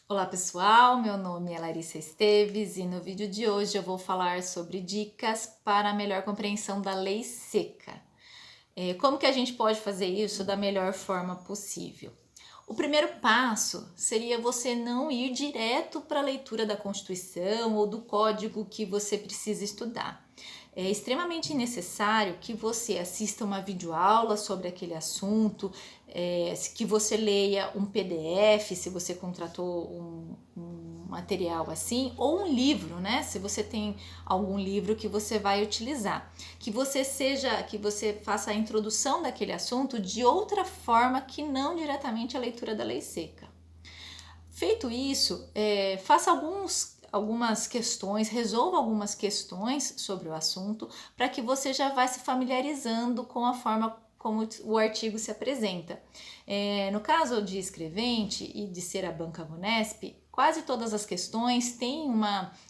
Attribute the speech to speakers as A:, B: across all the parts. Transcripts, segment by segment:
A: Olá pessoal, meu nome é Larissa Esteves e no vídeo de hoje eu vou falar sobre dicas para a melhor compreensão da lei seca. Como que a gente pode fazer isso da melhor forma possível? O primeiro passo seria você não ir direto para a leitura da Constituição ou do código que você precisa estudar. É extremamente necessário que você assista uma videoaula sobre aquele assunto, que você leia um PDF, se você contratou um material assim, ou um livro, né? Se você tem algum livro que você vai utilizar. Que você faça a introdução daquele assunto de outra forma que não diretamente a leitura da lei seca. Feito isso, faça algumas questões, resolva algumas questões sobre o assunto para que você já vá se familiarizando com a forma como o artigo se apresenta. No caso de escrevente e de ser a banca Vunesp, quase todas as questões têm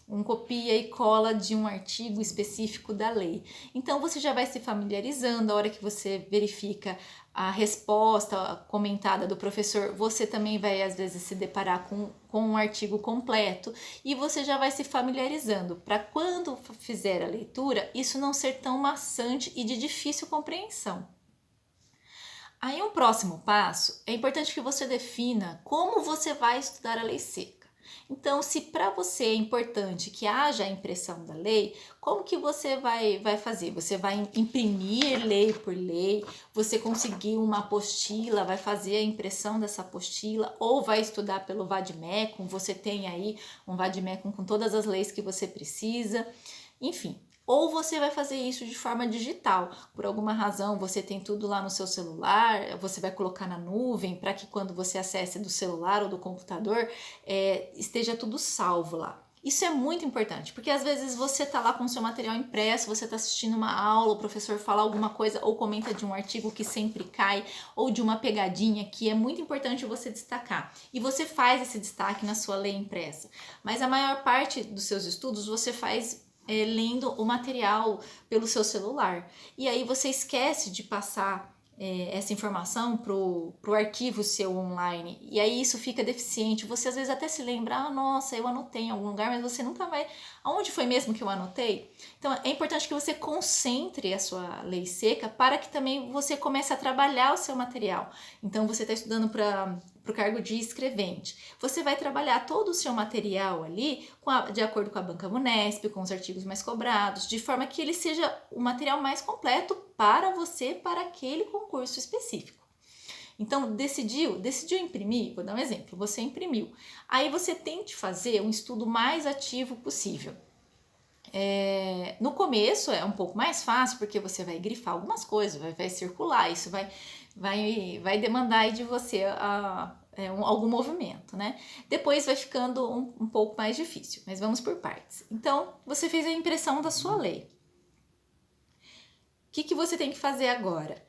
A: um copia e cola de um artigo específico da lei. Então você já vai se familiarizando, a hora que você verifica a resposta comentada do professor, você também vai às vezes se deparar com um artigo completo e você já vai se familiarizando para quando fizer a leitura, isso não ser tão maçante e de difícil compreensão. Aí um próximo passo, é importante que você defina como você vai estudar a lei seca. Então, se para você é importante que haja a impressão da lei, como que você vai fazer? Você vai imprimir lei por lei, você conseguir uma apostila, vai fazer a impressão dessa apostila, ou vai estudar pelo Vademecum, você tem aí um Vademecum com todas as leis que você precisa, enfim. Ou você vai fazer isso de forma digital. Por alguma razão você tem tudo lá no seu celular, você vai colocar na nuvem para que quando você acesse do celular ou do computador, esteja tudo salvo lá. Isso é muito importante, porque às vezes você está lá com o seu material impresso, você está assistindo uma aula, o professor fala alguma coisa ou comenta de um artigo que sempre cai ou de uma pegadinha que é muito importante você destacar. E você faz esse destaque na sua lei impressa. Mas a maior parte dos seus estudos você faz lendo o material pelo seu celular. E aí você esquece de passar essa informação pro arquivo seu online. E aí isso fica deficiente. Você às vezes até se lembra, nossa, eu anotei em algum lugar, mas você nunca vai. Aonde foi mesmo que eu anotei? Então é importante que você concentre a sua lei seca para que também você comece a trabalhar o seu material. Então você está estudando para o cargo de escrevente. Você vai trabalhar todo o seu material ali de acordo com a banca Vunesp, com os artigos mais cobrados, de forma que ele seja o material mais completo para você, para aquele concurso específico. Então, decidiu imprimir, vou dar um exemplo, você imprimiu. Aí você tente fazer um estudo mais ativo possível. No começo é um pouco mais fácil, porque você vai grifar algumas coisas, vai circular, isso vai demandar aí de você algum movimento, né? Depois vai ficando um pouco mais difícil, mas vamos por partes. Então, você fez a impressão da sua lei. O que você tem que fazer agora?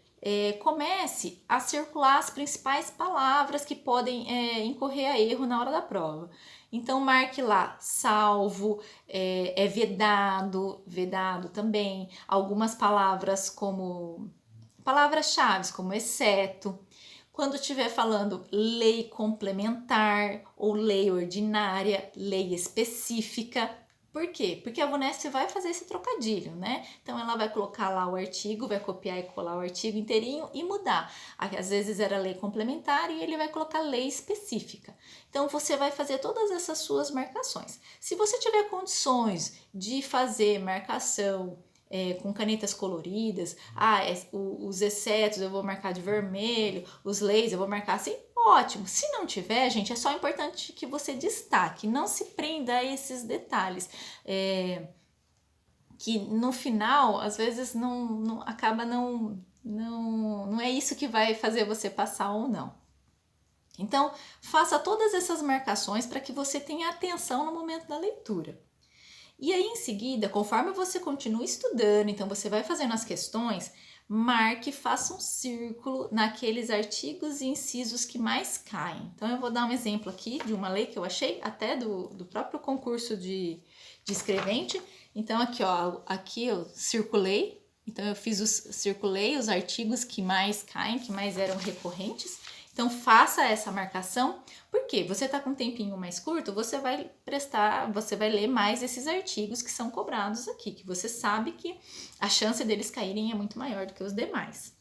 A: Comece a circular as principais palavras que podem incorrer a erro na hora da prova. Então, marque lá, salvo, vedado também. Algumas palavras como palavras-chave, como exceto. Quando estiver falando lei complementar ou lei ordinária, lei específica. Por quê? Porque a Vunesp vai fazer esse trocadilho, né? Então ela vai colocar lá o artigo, vai copiar e colar o artigo inteirinho e mudar. Às vezes era lei complementar e ele vai colocar lei específica. Então você vai fazer todas essas suas marcações. Se você tiver condições de fazer marcação com canetas coloridas, os excetos eu vou marcar de vermelho, os leis eu vou marcar assim, ótimo. Se não tiver, gente, é só importante que você destaque, não se prenda a esses detalhes, que no final, às vezes, não é isso que vai fazer você passar ou não. Então, faça todas essas marcações para que você tenha atenção no momento da leitura. E aí, em seguida, conforme você continua estudando, então você vai fazendo as questões, marque, faça um círculo naqueles artigos e incisos que mais caem. Então, eu vou dar um exemplo aqui de uma lei que eu achei até do próprio concurso de escrevente. Então, aqui eu circulei. Então, circulei os artigos que mais caem, que mais eram recorrentes. Então faça essa marcação, porque você está com um tempinho mais curto, você vai ler mais esses artigos que são cobrados aqui, que você sabe que a chance deles caírem é muito maior do que os demais.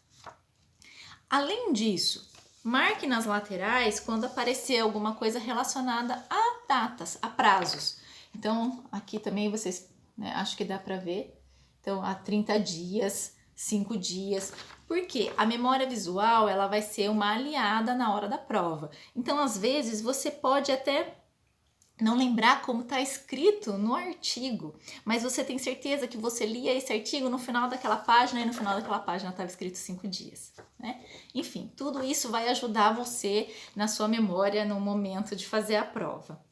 A: Além disso, marque nas laterais quando aparecer alguma coisa relacionada a datas, a prazos. Então, aqui também vocês, né, acho que dá para ver. Então, há 30 dias, 5 dias, porque a memória visual, ela vai ser uma aliada na hora da prova. Então, às vezes, você pode até não lembrar como está escrito no artigo, mas você tem certeza que você lia esse artigo no final daquela página e no final daquela página estava escrito 5 dias, né? Enfim, tudo isso vai ajudar você na sua memória no momento de fazer a prova.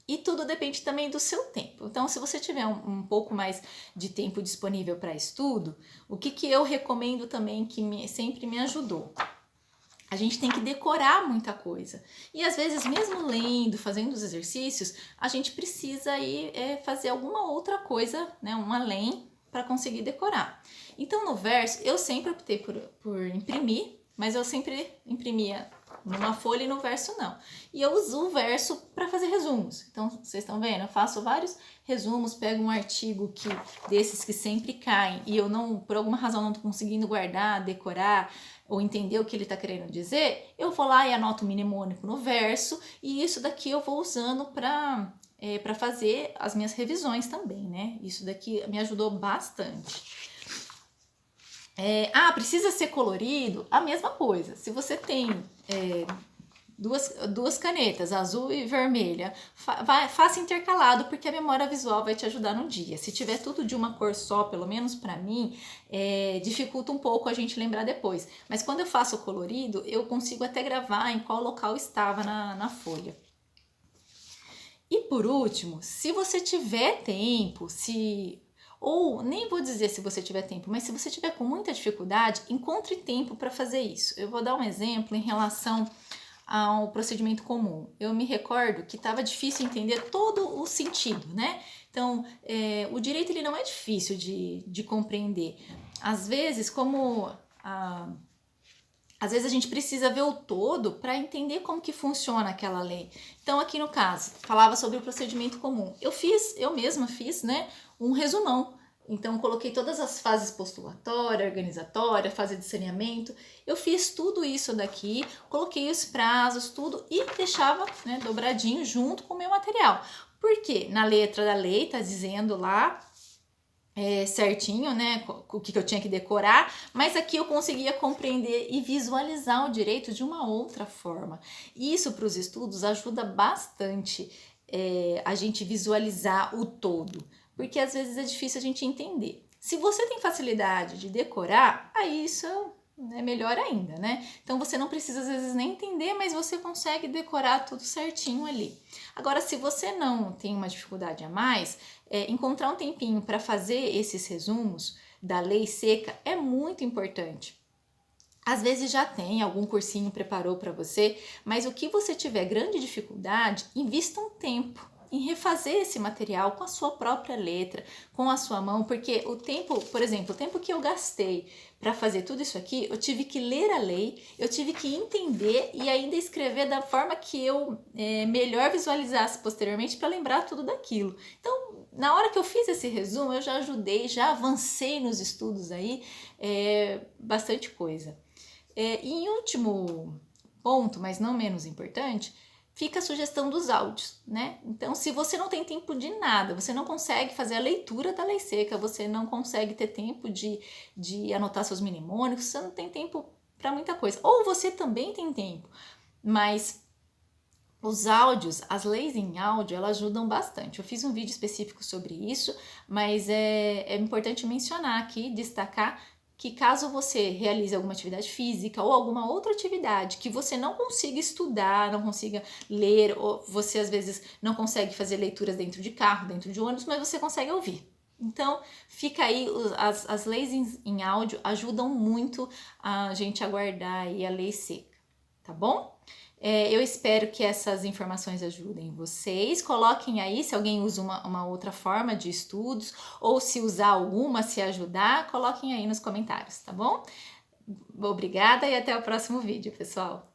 A: E tudo depende também do seu tempo. Então, se você tiver um pouco mais de tempo disponível para estudo, o que eu recomendo também, que sempre me ajudou? A gente tem que decorar muita coisa. E às vezes, mesmo lendo, fazendo os exercícios, a gente precisa aí fazer alguma outra coisa, né, um além, para conseguir decorar. Então, no verso, eu sempre optei por imprimir, mas eu sempre imprimia numa folha e no verso não. E eu uso o verso para fazer resumos. Então, vocês estão vendo? Eu faço vários resumos, pego um artigo desses que sempre caem e eu não, por alguma razão, não estou conseguindo guardar, decorar ou entender o que ele está querendo dizer, eu vou lá e anoto o mnemônico no verso e isso daqui eu vou usando para fazer as minhas revisões também, né? Isso daqui me ajudou bastante. Precisa ser colorido? A mesma coisa. Se você tem duas canetas, azul e vermelha, faça intercalado, porque a memória visual vai te ajudar no dia. Se tiver tudo de uma cor só, pelo menos para mim, dificulta um pouco a gente lembrar depois. Mas quando eu faço colorido, eu consigo até gravar em qual local estava na folha. E por último, se você tiver tempo, ou nem vou dizer se você tiver tempo, mas se você tiver com muita dificuldade, encontre tempo para fazer isso. Eu vou dar um exemplo em relação ao procedimento comum. Eu me recordo que estava difícil entender todo o sentido, né? Então, o direito ele não é difícil de compreender. Às vezes, às vezes a gente precisa ver o todo para entender como que funciona aquela lei. Então, aqui no caso, falava sobre o procedimento comum. Eu mesma fiz, né, um resumão. Então, coloquei todas as fases postulatória, organizatória, fase de saneamento. Eu fiz tudo isso daqui, coloquei os prazos, tudo e deixava, né, dobradinho junto com o meu material. Porque na letra da lei está dizendo lá certinho, né, o que eu tinha que decorar, mas aqui eu conseguia compreender e visualizar o direito de uma outra forma. Isso para os estudos ajuda bastante a gente visualizar o todo, porque às vezes é difícil a gente entender. Se você tem facilidade de decorar, aí isso é melhor ainda, né? Então você não precisa às vezes nem entender, mas você consegue decorar tudo certinho ali. Agora, se você não tem uma dificuldade a mais, encontrar um tempinho para fazer esses resumos da lei seca é muito importante. Às vezes já tem, algum cursinho preparou para você, mas o que você tiver grande dificuldade, invista um tempo em refazer esse material com a sua própria letra, com a sua mão, porque o tempo, por exemplo, o tempo que eu gastei para fazer tudo isso aqui, eu tive que ler a lei, eu tive que entender e ainda escrever da forma que eu melhor visualizasse posteriormente para lembrar tudo daquilo. Então, na hora que eu fiz esse resumo, eu já ajudei, já avancei nos estudos aí, bastante coisa. E em último ponto, mas não menos importante, fica a sugestão dos áudios, né? Então, se você não tem tempo de nada, você não consegue fazer a leitura da lei seca, você não consegue ter tempo de anotar seus mnemônicos, você não tem tempo para muita coisa. Ou você também tem tempo, mas os áudios, as leis em áudio, elas ajudam bastante. Eu fiz um vídeo específico sobre isso, mas é importante mencionar aqui, destacar que caso você realize alguma atividade física ou alguma outra atividade que você não consiga estudar, não consiga ler, ou você às vezes não consegue fazer leituras dentro de carro, dentro de ônibus, mas você consegue ouvir. Então, fica aí, as leis em áudio ajudam muito a gente a guardar aí a lei seca, tá bom? Eu espero que essas informações ajudem vocês. Coloquem aí se alguém usa uma outra forma de estudos ou se usar alguma, se ajudar, coloquem aí nos comentários, tá bom? Obrigada e até o próximo vídeo, pessoal!